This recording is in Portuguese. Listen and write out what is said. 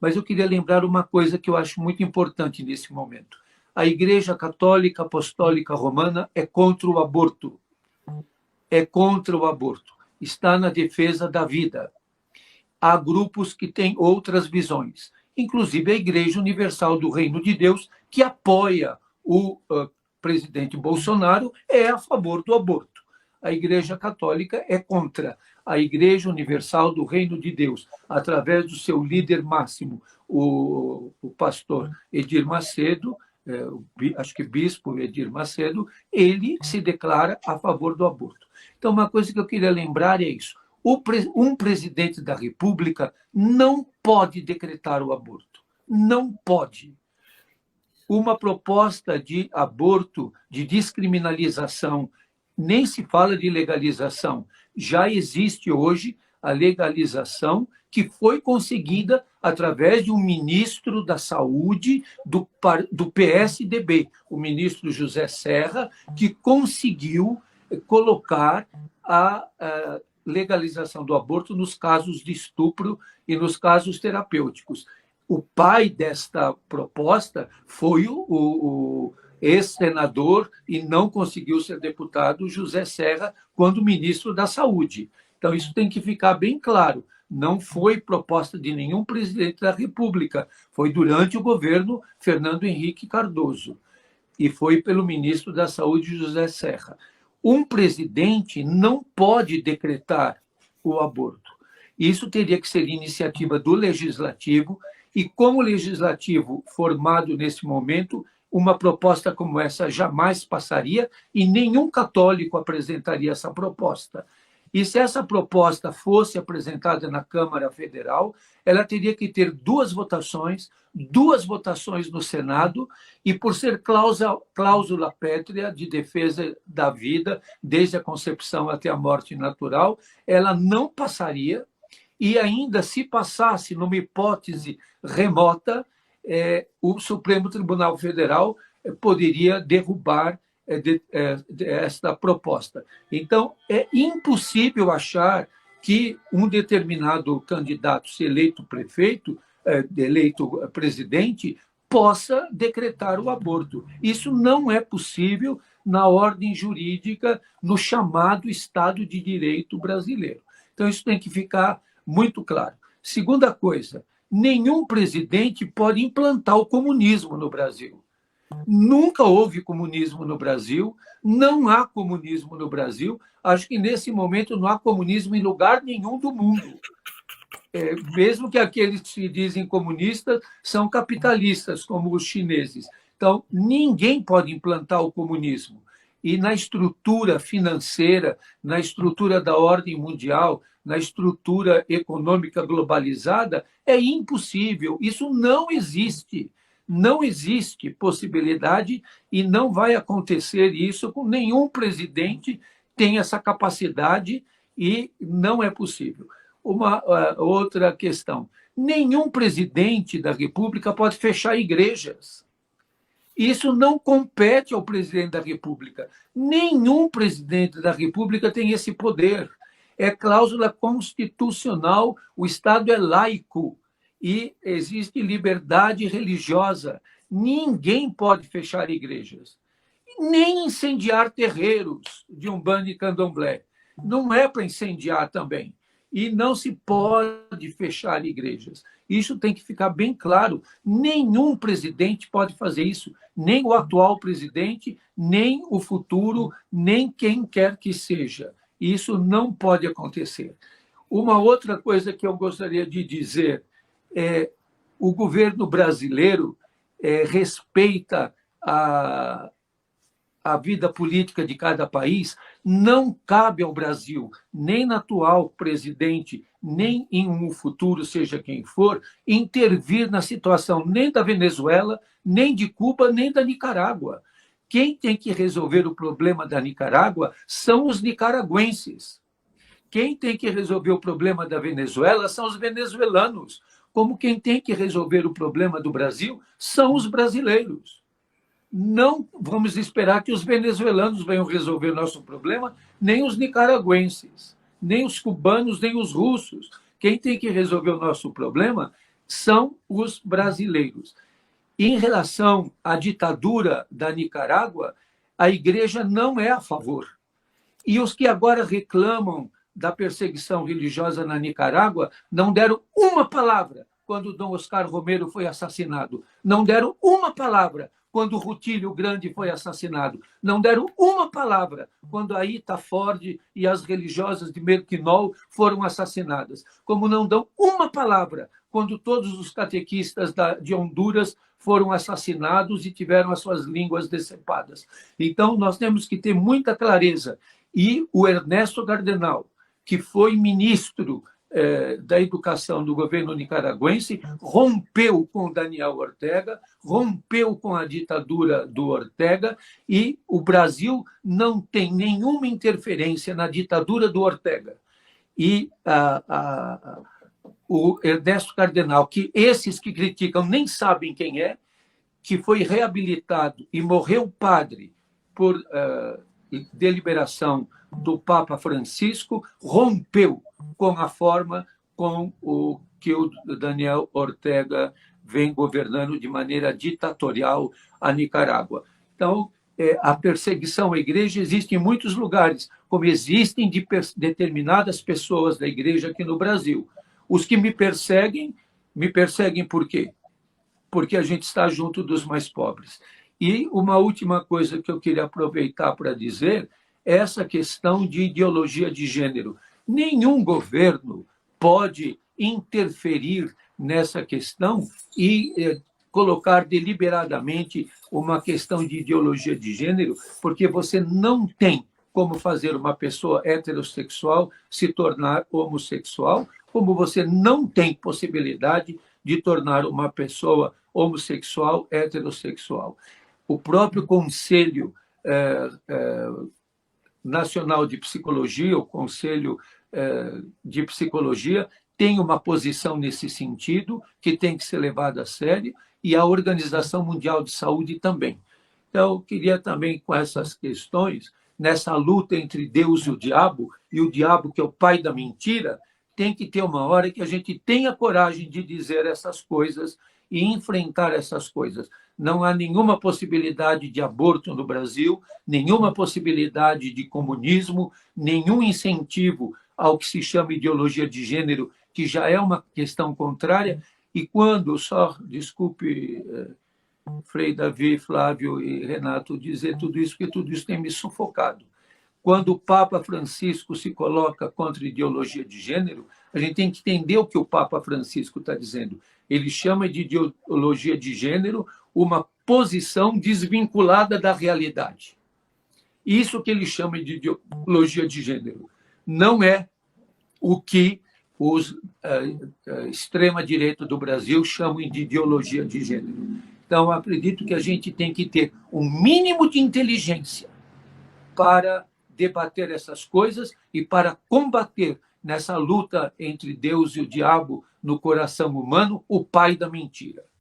Mas eu queria lembrar uma coisa que eu acho muito importante nesse momento. A Igreja Católica Apostólica Romana é contra o aborto. É contra o aborto. Está na defesa da vida. Há grupos que têm outras visões, inclusive a Igreja Universal do Reino de Deus, que apoia o presidente Bolsonaro, é a favor do aborto. A Igreja Católica é contra. A Igreja Universal do Reino de Deus, através do seu líder máximo, o pastor Edir Macedo, acho que bispo Edir Macedo, ele se declara a favor do aborto. Então, uma coisa que eu queria lembrar é isso. Um presidente da República não pode decretar o aborto. Não pode. Uma proposta de aborto, de descriminalização, nem se fala de legalização. Já existe hoje a legalização que foi conseguida através de um ministro da Saúde do PSDB, o ministro José Serra, que conseguiu colocar a legalização do aborto nos casos de estupro e nos casos terapêuticos. O pai desta proposta foi o ex-senador e não conseguiu ser deputado, José Serra, quando ministro da Saúde. Então, isso tem que ficar bem claro. Não foi proposta de nenhum presidente da República, foi durante o governo Fernando Henrique Cardoso e foi pelo ministro da Saúde, José Serra. Um presidente não pode decretar o aborto. Isso teria que ser iniciativa do legislativo, e como legislativo formado nesse momento, uma proposta como essa jamais passaria e nenhum católico apresentaria essa proposta. E se essa proposta fosse apresentada na Câmara Federal, ela teria que ter duas votações no Senado, e por ser cláusula pétrea de defesa da vida, desde a concepção até a morte natural, ela não passaria, e ainda se passasse numa hipótese remota, o Supremo Tribunal Federal poderia derrubar esta proposta. Então, é impossível achar que um determinado candidato, se eleito prefeito, eleito presidente, possa decretar o aborto. Isso não é possível na ordem jurídica, no chamado Estado de Direito brasileiro. Então, isso tem que ficar muito claro. Segunda coisa, nenhum presidente pode implantar o comunismo no Brasil. Nunca houve comunismo no Brasil, não há comunismo no Brasil. Acho que nesse momento não há comunismo em lugar nenhum do mundo. Mesmo que aqueles que se dizem comunistas são capitalistas, como os chineses. Então, ninguém pode implantar o comunismo. E na estrutura financeira, na estrutura da ordem mundial, na estrutura econômica globalizada, é impossível. Isso não existe. Não existe possibilidade e não vai acontecer isso com nenhum presidente tem essa capacidade e não é possível. Uma outra questão. Nenhum presidente da República pode fechar igrejas. Isso não compete ao presidente da República. Nenhum presidente da República tem esse poder. É cláusula constitucional, o Estado é laico e existe liberdade religiosa. Ninguém pode fechar igrejas, nem incendiar terreiros de Umbanda e Candomblé. Não é para incendiar também. E não se pode fechar igrejas. Isso tem que ficar bem claro. Nenhum presidente pode fazer isso, nem o atual presidente, nem o futuro, nem quem quer que seja. Isso não pode acontecer. Uma outra coisa que eu gostaria de dizer é o governo brasileiro respeita a vida política de cada país. Não cabe ao Brasil, nem no atual presidente, nem em um futuro, seja quem for, intervir na situação nem da Venezuela, nem de Cuba, nem da Nicarágua. Quem tem que resolver o problema da Nicarágua são os nicaragüenses. Quem tem que resolver o problema da Venezuela são os venezuelanos. Como quem tem que resolver o problema do Brasil são os brasileiros. Não vamos esperar que os venezuelanos venham resolver o nosso problema, nem os nicaragüenses, nem os cubanos, nem os russos. Quem tem que resolver o nosso problema são os brasileiros. Em relação à ditadura da Nicarágua, a Igreja não é a favor. E os que agora reclamam da perseguição religiosa na Nicarágua não deram uma palavra quando Dom Oscar Romero foi assassinado. Não deram uma palavra quando Rutilio Grande foi assassinado. Não deram uma palavra quando a Ita Ford e as religiosas de Merquinol foram assassinadas. Como não dão uma palavra quando todos os catequistas de Honduras foram assassinados e tiveram as suas línguas decepadas. Então, nós temos que ter muita clareza. E o Ernesto Cardenal, que foi ministro da Educação do governo nicaragüense, rompeu com Daniel Ortega, rompeu com a ditadura do Ortega, e o Brasil não tem nenhuma interferência na ditadura do Ortega. E o Ernesto Cardenal, que esses que criticam nem sabem quem é, que foi reabilitado e morreu padre por deliberação do Papa Francisco, rompeu com a forma com o que o Daniel Ortega vem governando de maneira ditatorial a Nicarágua. Então, a perseguição à igreja existe em muitos lugares, como existem de determinadas pessoas da igreja aqui no Brasil. Os que me perseguem por quê? Porque a gente está junto dos mais pobres. E uma última coisa que eu queria aproveitar para dizer é essa questão de ideologia de gênero. Nenhum governo pode interferir nessa questão e colocar deliberadamente uma questão de ideologia de gênero, porque você não tem como fazer uma pessoa heterossexual se tornar homossexual, como você não tem possibilidade de tornar uma pessoa homossexual heterossexual. O próprio Conselho Nacional de Psicologia, o Conselho de Psicologia, tem uma posição nesse sentido que tem que ser levada a sério, e a Organização Mundial de Saúde também. Então, eu queria também, com essas questões, nessa luta entre Deus e o diabo que é o pai da mentira, tem que ter uma hora que a gente tenha coragem de dizer essas coisas e enfrentar essas coisas. Não há nenhuma possibilidade de aborto no Brasil, nenhuma possibilidade de comunismo, nenhum incentivo ao que se chama ideologia de gênero, que já é uma questão contrária. E quando, desculpe, Frei Davi, Flávio e Renato, dizer tudo isso, porque tudo isso tem me sufocado. Quando o Papa Francisco se coloca contra a ideologia de gênero, a gente tem que entender o que o Papa Francisco está dizendo. Ele chama de ideologia de gênero uma posição desvinculada da realidade. Isso que ele chama de ideologia de gênero. Não é o que os extrema-direita do Brasil chamam de ideologia de gênero. Então, acredito que a gente tem que ter um mínimo de inteligência para debater essas coisas e para combater nessa luta entre Deus e o diabo no coração humano o pai da mentira.